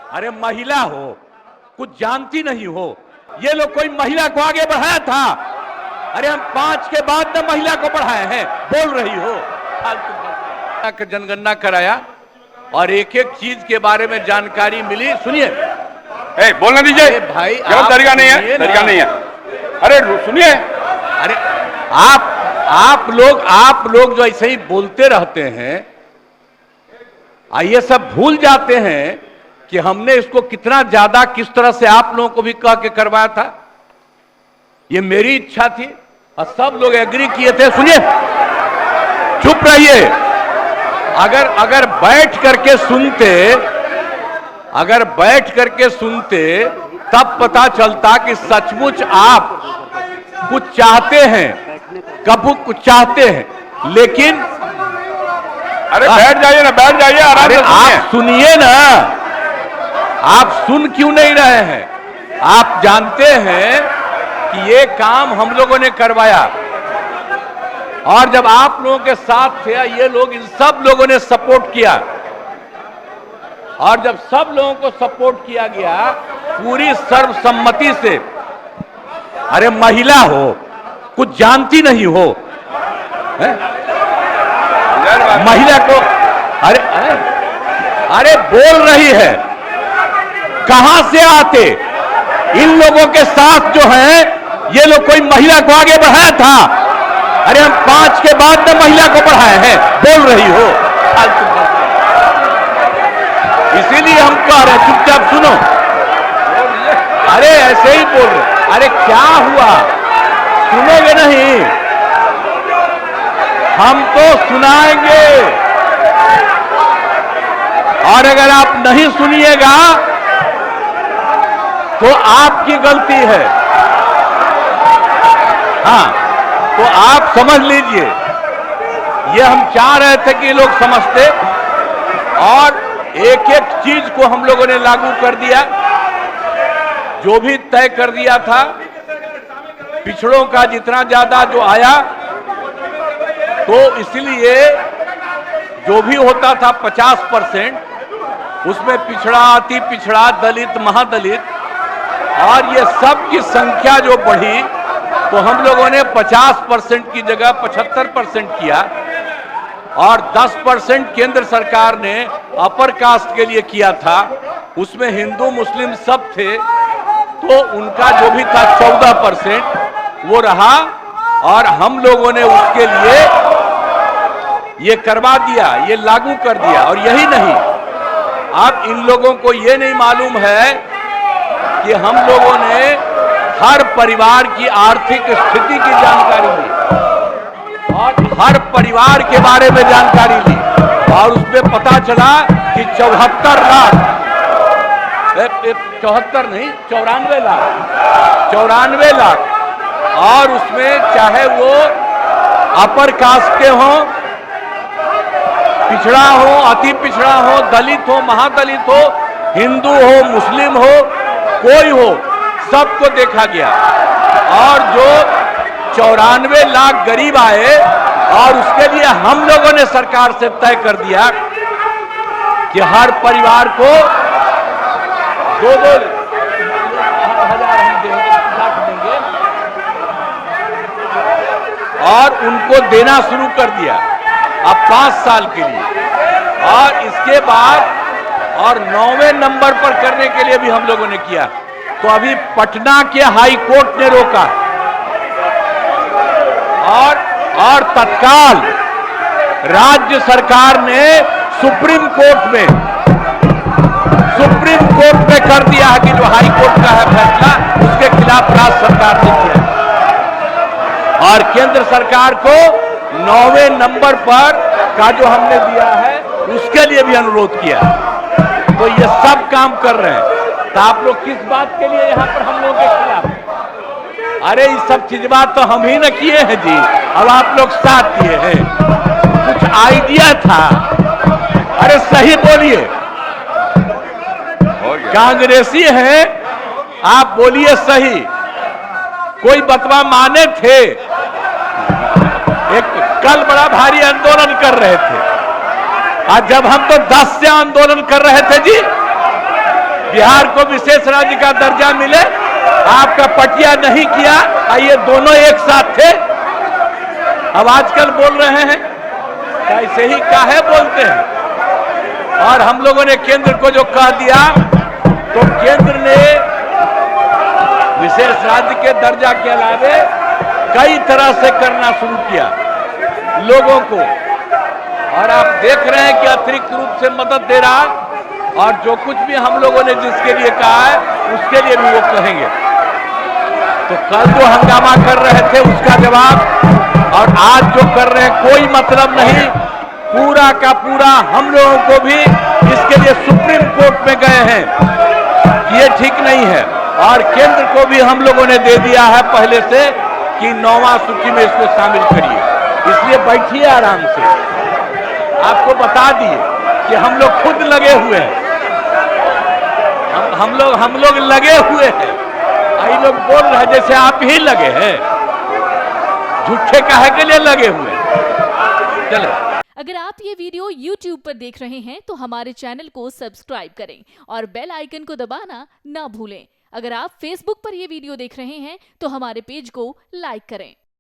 अरे महिला हो, कुछ जानती नहीं हो। ये लोग कोई महिला को आगे बढ़ाया था? अरे हम 5 के बाद न महिला को बढ़ाए हैं, बोल रही हो। जनगणना कराया और एक एक चीज के बारे में जानकारी मिली। सुनिए, बोलने दीजिए भाई, तरीका नहीं है, तरीका नहीं है। अरे सुनिए, अरे आप लोग जो ऐसे ही बोलते रहते हैं, ये सब भूल जाते हैं कि हमने इसको कितना ज्यादा किस तरह से आप लोगों को भी कह के करवाया था। ये मेरी इच्छा थी और सब लोग एग्री किए थे। सुनिए, चुप रहिए। अगर बैठ करके सुनते तब पता चलता कि सचमुच आप कुछ चाहते हैं, कब कुछ चाहते हैं। लेकिन अरे बैठ जाइए ना, बैठ जाइए, आराम से आप सुनिए ना। आप सुन क्यों नहीं रहे हैं? आप जानते हैं कि ये काम हम लोगों ने करवाया और जब आप लोगों के साथ थे ये लोग, इन सब लोगों ने सपोर्ट किया और जब सब लोगों को सपोर्ट किया गया पूरी सर्वसम्मति से। अरे महिला हो, कुछ जानती नहीं हो, महिला को अरे बोल रही है। कहां से आते? इन लोगों के साथ जो है ये लोग कोई महिला को आगे बढ़ाया था? अरे हम 5 के बाद न महिला को बढ़ाए हैं, बोल रही हो। इसीलिए हम कह रहे, चुपचाप सुनो। अरे ऐसे ही बोल रहे। अरे क्या हुआ, सुनोगे नहीं? हम तो सुनाएंगे और अगर आप नहीं सुनिएगा तो आपकी गलती है। हाँ, तो आप समझ लीजिए, ये हम चाह रहे थे कि लोग समझते और एक एक चीज को हम लोगों ने लागू कर दिया, जो भी तय कर दिया था। पिछड़ों का जितना ज्यादा जो आया, तो इसलिए जो भी होता था 50%, उसमें पिछड़ा, अति पिछड़ा, दलित, महादलित और ये सब की संख्या जो बढ़ी, तो हम लोगों ने 50% की जगह 75% किया और 10% केंद्र सरकार ने अपर कास्ट के लिए किया था। उसमें हिंदू मुस्लिम सब थे, तो उनका जो भी था 14% वो रहा और हम लोगों ने उसके लिए ये करवा दिया, ये लागू कर दिया। और यही नहीं, अब इन लोगों को ये नहीं मालूम है कि हम लोगों ने हर परिवार की आर्थिक स्थिति की जानकारी ली और हर परिवार के बारे में जानकारी ली और उसमें पता चला कि 74 लाख, 74 नहीं, 94 लाख और उसमें चाहे वो अपर कास्ट के हों, पिछड़ा हो, अति पिछड़ा हो, दलित हो, महादलित हो, हिंदू हो, मुस्लिम हो, कोई हो, सबको देखा गया। और जो 94 लाख गरीब आए और उसके लिए हम लोगों ने सरकार से तय कर दिया कि हर परिवार को 2-2 हजार हम देंगे और उनको देना शुरू कर दिया अब 5 साल के लिए। और इसके बाद और 9वें नंबर पर करने के लिए भी हम लोगों ने किया। तो अभी पटना के हाई कोर्ट ने रोका और तत्काल राज्य सरकार ने सुप्रीम कोर्ट में कर दिया है कि जो हाई कोर्ट का है फैसला, उसके खिलाफ राज्य सरकार ने किया और केंद्र सरकार को 9वें नंबर पर का जो हमने दिया है उसके लिए भी अनुरोध किया। तो ये सब काम कर रहे हैं। तो आप लोग किस बात के लिए यहाँ पर हम लोगों के खिलाफ? अरे ये सब चीज बात तो हम ही न किए हैं जी, अब आप लोग साथ किए हैं। कुछ आइडिया था। अरे सही बोलिए, कांग्रेसी हैं आप, बोलिए सही। कोई बतवा माने थे? एक कल बड़ा भारी आंदोलन कर रहे थे, आज जब हम तो 10 से आंदोलन कर रहे थे जी, बिहार को विशेष राज्य का दर्जा मिले, आपका पटिया नहीं किया, ये दोनों एक साथ थे। अब आजकल बोल रहे हैं कैसे ही काहे बोलते हैं। और हम लोगों ने केंद्र को जो कह दिया, तो केंद्र ने विशेष राज्य के दर्जा के अलावे कई तरह से करना शुरू किया लोगों को, और आप देख रहे हैं कि अतिरिक्त रूप से मदद दे रहा, और जो कुछ भी हम लोगों ने जिसके लिए कहा है उसके लिए भी वो कहेंगे। तो कल जो हंगामा कर रहे थे उसका जवाब, और आज जो कर रहे हैं कोई मतलब नहीं। पूरा का पूरा हम लोगों को भी इसके लिए सुप्रीम कोर्ट में गए हैं, ये ठीक नहीं है। और केंद्र को भी हम लोगों ने दे दिया है पहले से कि 9वां सूची में इसको शामिल करिए। इसलिए बैठिए आराम से, आपको बता दिए कि हम लोग खुद लगे हुए हैं, हम लोग लगे हुए हैं। आई लोग बोल रहे हैं जैसे आप ही लगे हैं, झूठे काहे के लिए लगे हुए हैं। चले, अगर आप ये वीडियो YouTube पर देख रहे हैं तो हमारे चैनल को सब्सक्राइब करें और बेल आइकन को दबाना ना भूलें। अगर आप Facebook पर ये वीडियो देख रहे हैं तो हमारे पेज को लाइक करें।